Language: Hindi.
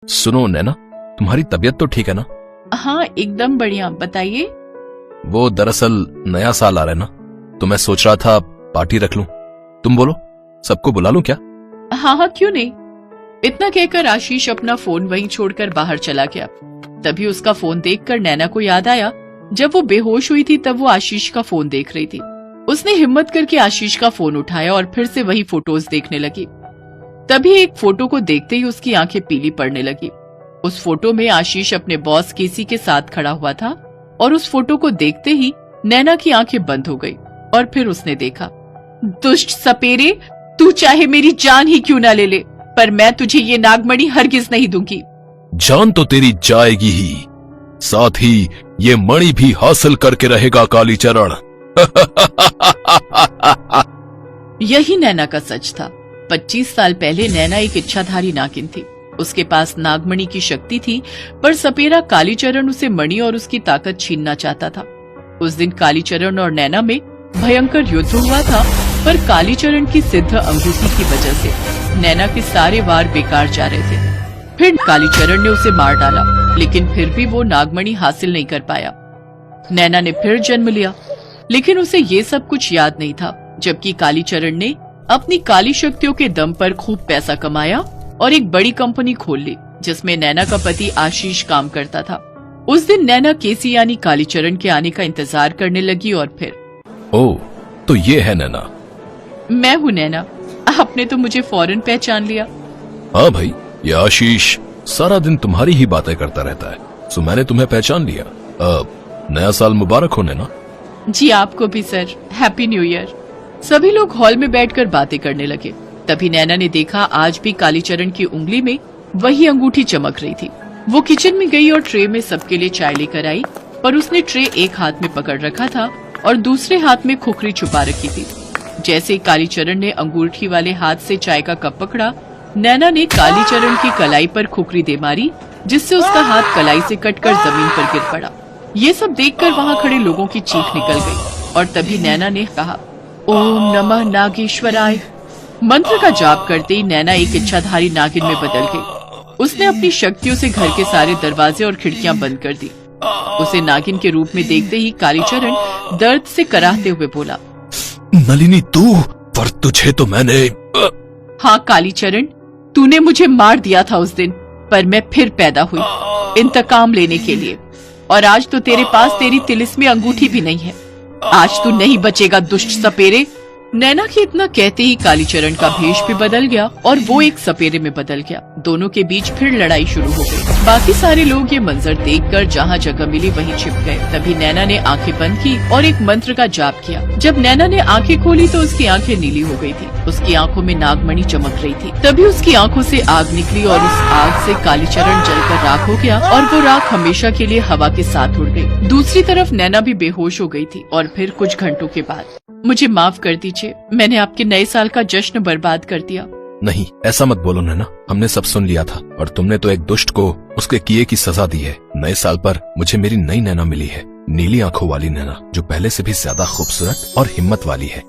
सुनो नैना, तुम्हारी तबीयत तो ठीक है ना? हाँ एकदम बढ़िया, बताइए। वो दरअसल नया साल आ रहा है ना, तो मैं सोच रहा था पार्टी रख लूं। तुम बोलो, सबको बुला लूं क्या? हाँ हाँ क्यों नहीं। इतना कहकर आशीष अपना फोन वहीं छोड़कर बाहर चला गया। तभी उसका फोन देखकर नैना को याद आया, जब वो बेहोश हुई थी तब वो आशीष का फोन देख रही थी। उसने हिम्मत करके आशीष का फोन उठाया और फिर से वही फोटोज देखने लगी। तभी एक फोटो को देखते ही उसकी आंखें पीली पड़ने लगी। उस फोटो में आशीष अपने बॉस केसी के साथ खड़ा हुआ था और उस फोटो को देखते ही नैना की आंखें बंद हो गई और फिर उसने देखा, दुष्ट सपेरे, तू चाहे मेरी जान ही क्यों ना ले ले, पर मैं तुझे ये नागमणि हरगिज नहीं दूंगी। जान तो तेरी जाएगी ही, साथ ही ये मणि भी हासिल करके रहेगा कालीचरण। यही नैना का सच था। 25 साल पहले नैना एक इच्छाधारी नागिन थी। उसके पास नागमणि की शक्ति थी, पर सपेरा कालीचरण उसे मणि और उसकी ताकत छीनना चाहता था। उस दिन कालीचरण और नैना में भयंकर युद्ध हुआ था, पर कालीचरण की सिद्ध अंगूठी की वजह से नैना के सारे वार बेकार जा रहे थे। फिर कालीचरण ने उसे मार डाला, लेकिन फिर भी वो नागमणि हासिल नहीं कर पाया। नैना ने फिर जन्म लिया, लेकिन उसे ये सब कुछ याद नहीं था, जबकि कालीचरण ने अपनी काली शक्तियों के दम पर खूब पैसा कमाया और एक बड़ी कंपनी खोल ली, जिसमें नैना का पति आशीष काम करता था। उस दिन नैना केसी यानी कालीचरण के आने का इंतजार करने लगी और फिर, ओह, तो ये है नैना? मैं हूँ नैना, आपने तो मुझे फौरन पहचान लिया। हाँ भाई, ये आशीष सारा दिन तुम्हारी ही बातें करता रहता है, सो मैंने तुम्हें पहचान लिया। नया साल मुबारक हो नैना। जी आपको भी सर, हैप्पी न्यू ईयर। सभी लोग हॉल में बैठकर बातें करने लगे। तभी नैना ने देखा आज भी कालीचरण की उंगली में वही अंगूठी चमक रही थी। वो किचन में गई और ट्रे में सबके लिए चाय लेकर आई, पर उसने ट्रे एक हाथ में पकड़ रखा था और दूसरे हाथ में खुखरी छुपा रखी थी। जैसे कालीचरण ने अंगूठी वाले हाथ से चाय का कप पकड़ा, नैना ने कालीचरण की कलाई पर खुखरी दे मारी, जिससे उसका हाथ कलाई से कटकर जमीन पर गिर पड़ा। ये सब देखकर वहाँ खड़े लोगों की चीख निकल गई और तभी नैना ने कहा, ओम नमः नागेश्वराय। मंत्र का जाप करते ही नैना एक इच्छाधारी नागिन में बदल गई। उसने अपनी शक्तियों से घर के सारे दरवाजे और खिड़कियां बंद कर दी। उसे नागिन के रूप में देखते ही कालीचरण दर्द से कराहते हुए बोला, नलिनी तू, पर तुझे तो मैंने। हाँ कालीचरण, तूने मुझे मार दिया था उस दिन, पर मैं फिर पैदा हुई इंतकाम लेने के लिए, और आज तो तेरे पास तेरी तिलिस्मी अंगूठी भी नहीं है। आज तू नहीं बचेगा दुष्ट सपेरे। नैना के इतना कहते ही कालीचरण का भेष भी बदल गया और वो एक सपेरे में बदल गया। दोनों के बीच फिर लड़ाई शुरू हो गई। बाकी सारे लोग ये मंजर देखकर जहाँ जगह मिली वहीं छिप गए। तभी नैना ने आंखें बंद की और एक मंत्र का जाप किया। जब नैना ने आंखें खोली तो उसकी आंखें नीली हो गई थी। उसकी आंखों में नागमणि चमक रही थी। तभी उसकी आंखों से आग निकली और उस आग से कालीचरण जलकर राख हो गया और वो राख हमेशा के लिए हवा के साथ उड़ गई। दूसरी तरफ नैना भी बेहोश हो गई थी और फिर कुछ घंटों के बाद, मुझे माफ कर दीजिए, मैंने आपके नए साल का जश्न बर्बाद कर दिया। नहीं, ऐसा मत बोलो नैना, हमने सब सुन लिया था और तुमने तो एक दुष्ट को उसके किए की सजा दी है। नए साल पर मुझे मेरी नई नैना मिली है, नीली आंखों वाली नैना, जो पहले से भी ज्यादा खूबसूरत और हिम्मत वाली है।